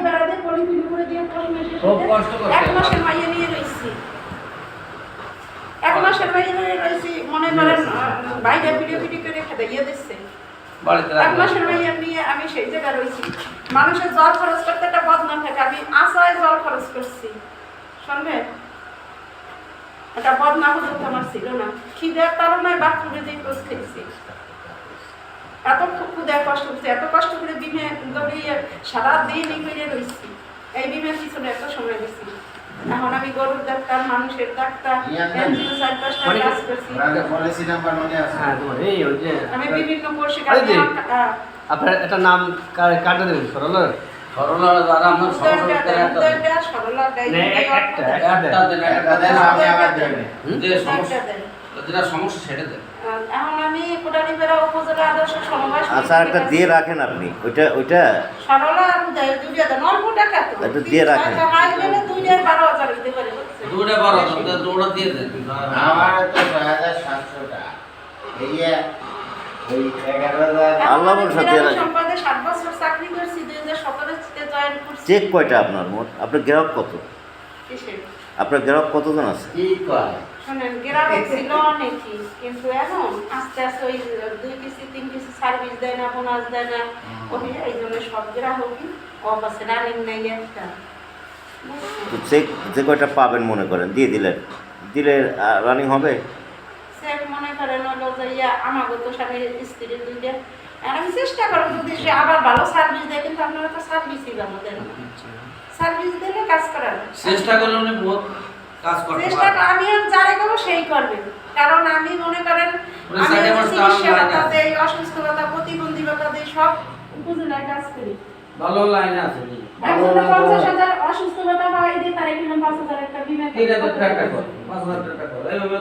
বেড়া দিয়ে পলিথিন করে দিয়ে খুব কষ্ট করছে। 1 মাসের মাইয়া নিয়ে রইছি। 1 মাসের মাইয়া নিয়ে রইছি, মনে করেন বাইরে ভিডিও করে খাইয়ে দিচ্ছে। বাড়িতে 1 মাসের মাইয়া নিয়ে আমি সেই জায়গায় রইছি। মানুষের জল খরচ করতে একটা বদনাম থাকে, আমি আশায় জল খরচ করছি। শুনবে, একটা বদনাম হতো আমার ছিল না। খিদের তাড়নায় বাথরুমে যেয়ে কোচ খেয়েছি। এত ক্ষুদে কষ্ট করছি, এত কষ্ট করে বিমে দৌড়িয়ে সারাদিন করে রয়েছি। এই বিমের পিছনে এত সময় দিচ্ছি। এখন আমি গরুর ডাক্তার, মানুষের ডাক্তার, এনজিও 4-5টা কাজ করছি। আমি বিভিন্ন পরিষেবা আপনার একটা নাম কাটা দেবেন সরল করোনা দ্বারা আমার সমস্যা যে সমস্যা যেটা সমস্যা সেটা দেন। এখন আমি কোটালীপাড়া উপজেলা আদর্শ সমবায় আচ্ছা একটা দিয়ে রাখেন আপনি ওইটা সরলা আর উদয় দুইটা দেন, অল্প টাকা তো এটা দিয়ে রাখেন। হাই গেলে 2-12,000 দিতে পারে। দুটা বড় দুটা দিয়ে দেন। আমার তো 6,700 টাকা এই ওই 11,000 আল্লাহ ভরসা দিয়ে রাখেন। সম্পাদে 7 বছর চাকরি করছি, 2017 তে জয়েন করছি। চেক কয়টা আপনার মোট? আপনার গ্রাহক কত? কিসের? আপনার গ্রাহক কতজন আছে? কি কয় শুনেন, গ্রামে ছিল অনেকই, কিন্তু এখন আস্তে আস্তে ওই 2 কিস্তি 3 কিস্তি সার্ভিস দেয় না, বোনাস দেয় না। ওই এই জন্য সব গ্রাহকই অবশ্যই রানিং নেই একটা। তো চেক যে কয়টা পাবেন মনে করেন দিয়ে দিলে রানিং হবে? সে মনে করেন হলো যে আমাগো তো স্বামীর স্ত্রীর দুইটা, আর আমি চেষ্টা করবো যদি সে আবার ভালো সার্ভিস দেয়, কিন্তু আপনারা তো সার্ভিসই ভালো দেন না। সার্ভিস দিলে কাজ করা যায়। চেষ্টা করলে উনি বহুত কাজ করতে চেষ্টা পারবেন। আমি যারা করবো সেই করবে, কারণ আমি মনে করেন উনি আমি সাইডে বসে চিকিৎসা তার ভাতা লাইনে দেই, অসুস্থতা, প্রতিবন্ধী ভাতা দেই, সব উপজেলায় কাজ করি। ভালো লাইনে আছে। একজনে 50,000 অসুস্থ ভাতা পাই দিয়ে তার এখানে 5,000 একটা বিমা ঠিক আছে, টাকা কর 5,000 টাকা কর এইভাবে